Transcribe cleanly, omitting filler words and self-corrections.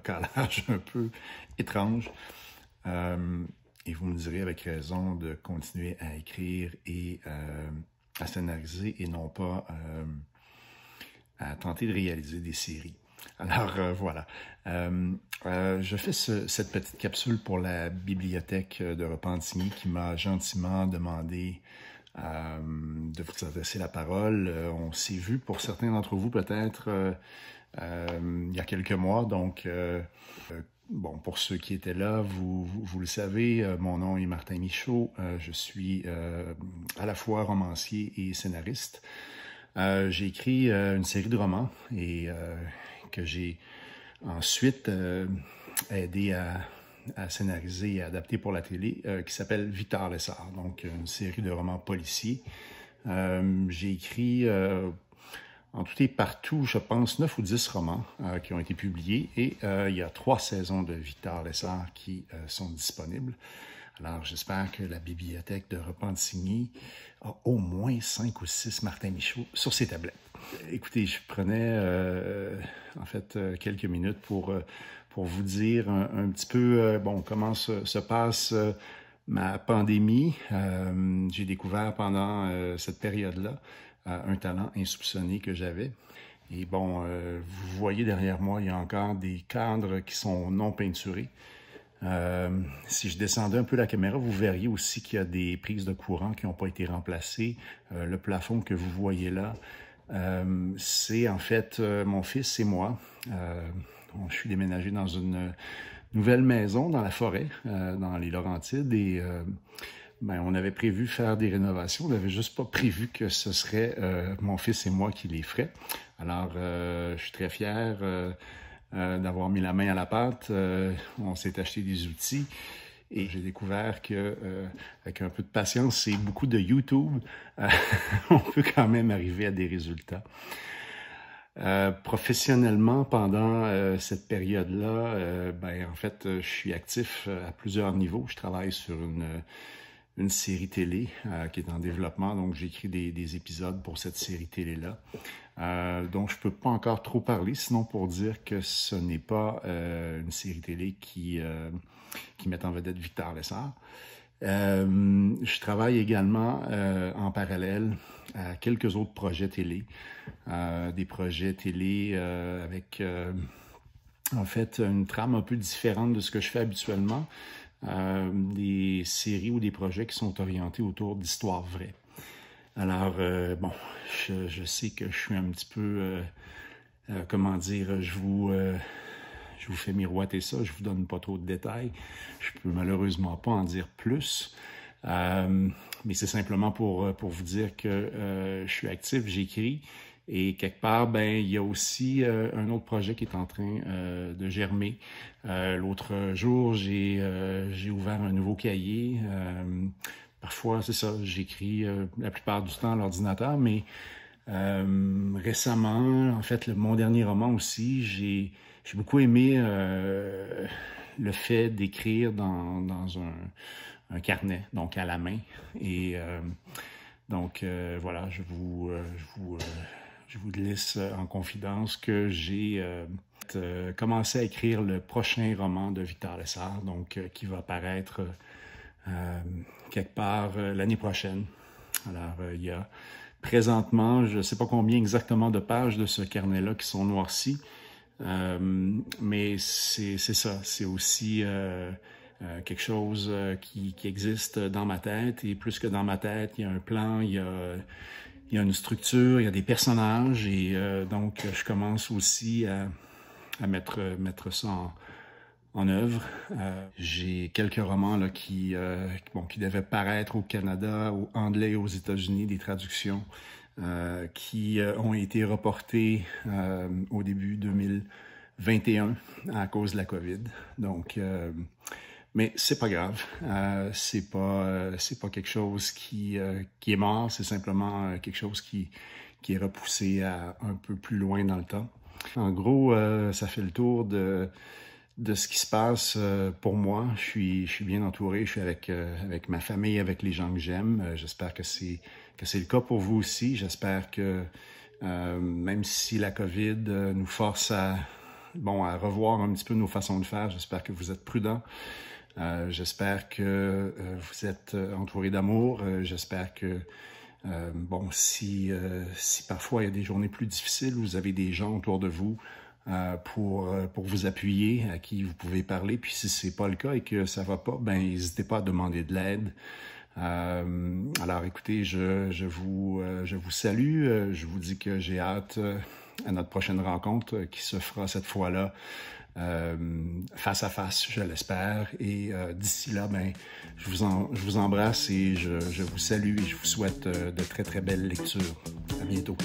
calage un peu étrange. Et vous me direz avec raison de continuer à écrire et à scénariser et non pas à tenter de réaliser des séries. Alors voilà, je fais cette petite capsule pour la bibliothèque de Repentigny qui m'a gentiment demandé de vous adresser la parole. On s'est vu pour certains d'entre vous peut-être il y a quelques mois, donc bon, pour ceux qui étaient là, vous le savez, mon nom est Martin Michaud, je suis à la fois romancier et scénariste. J'ai écrit une série de romans et que j'ai ensuite aidé à scénariser et à adapter pour la télé, qui s'appelle Victor Lessard, donc une série de romans policiers. J'ai écrit en tout et partout, je pense, 9 ou 10 romans qui ont été publiés et il y a 3 saisons de Victor Lessard qui sont disponibles. Alors, j'espère que la bibliothèque de Repentigny a au moins 5 ou 6 Martin Michaud sur ses tablettes. Écoutez, je prenais en fait quelques minutes pour vous dire un petit peu bon, comment se passe ma pandémie. J'ai découvert pendant cette période-là un talent insoupçonné que j'avais. Et bon, vous voyez derrière moi, il y a encore des cadres qui sont non peinturés. Si je descendais un peu la caméra, vous verriez aussi qu'il y a des prises de courant qui n'ont pas été remplacées. Le plafond que vous voyez là, c'est en fait mon fils et moi. Je suis déménagé dans une nouvelle maison dans la forêt, dans les Laurentides, et ben, on avait prévu faire des rénovations. On n'avait juste pas prévu que ce serait mon fils et moi qui les feraient. Alors, je suis très fier d'avoir mis la main à la pâte. On s'est acheté des outils et j'ai découvert que avec un peu de patience et beaucoup de YouTube, on peut quand même arriver à des résultats. Professionnellement, pendant cette période-là, ben, en fait, je suis actif à plusieurs niveaux. Je travaille sur une série télé qui est en développement, donc j'écris des épisodes pour cette série télé-là. Donc je peux pas encore trop parler, sinon pour dire que ce n'est pas une série télé qui met en vedette Victor Lessard. Je travaille également en parallèle à quelques autres projets télé, des projets télé avec en fait une trame un peu différente de ce que je fais habituellement, des séries ou des projets qui sont orientés autour d'histoires vraies. Alors, bon, je sais que je suis un petit peu, comment dire, je vous fais miroiter ça, je vous donne pas trop de détails. Je peux malheureusement pas en dire plus, mais c'est simplement pour vous dire que je suis actif, j'écris, et quelque part, ben, il y a aussi un autre projet qui est en train de germer. L'autre jour, j'ai ouvert un nouveau cahier. Parfois, c'est ça, j'écris la plupart du temps à l'ordinateur, mais récemment, en fait, mon dernier roman aussi, j'ai beaucoup aimé le fait d'écrire dans un carnet, donc à la main. Et donc, voilà, je vous laisse en confidence que j'ai commencé à écrire le prochain roman de Victor Lessard, donc qui va paraître quelque part l'année prochaine. Alors, il y a présentement, je ne sais pas combien exactement de pages de ce carnet-là qui sont noircies, mais c'est ça, c'est aussi quelque chose qui existe dans ma tête, et plus que dans ma tête, il y a un plan, il y a une structure, il y a des personnages, et donc je commence aussi à mettre ça en œuvre. J'ai quelques romans là, qui devaient paraître au Canada, au anglais et aux États-Unis, des traductions qui ont été reportées au début 2021 à cause de la COVID. Donc, mais c'est pas grave. C'est pas quelque chose qui est mort. C'est simplement quelque chose qui est repoussé à un peu plus loin dans le temps. En gros, ça fait le tour de ce qui se passe pour moi. Je suis bien entouré. Je suis avec ma famille, avec les gens que j'aime. J'espère que c'est le cas pour vous aussi. J'espère que même si la COVID nous force à bon, à revoir un petit peu nos façons de faire. J'espère que vous êtes prudents. J'espère que vous êtes entourés d'amour. J'espère que, bon, si parfois il y a des journées plus difficiles, vous avez des gens autour de vous pour vous appuyer, à qui vous pouvez parler. Puis si c'est pas le cas et que ça va pas, ben n'hésitez pas à demander de l'aide. Alors écoutez, je vous salue. Je vous dis que j'ai hâte à notre prochaine rencontre qui se fera cette fois-là face à face, je l'espère. Et d'ici là, ben, je vous embrasse et je vous salue et je vous souhaite de très très belles lectures. À bientôt.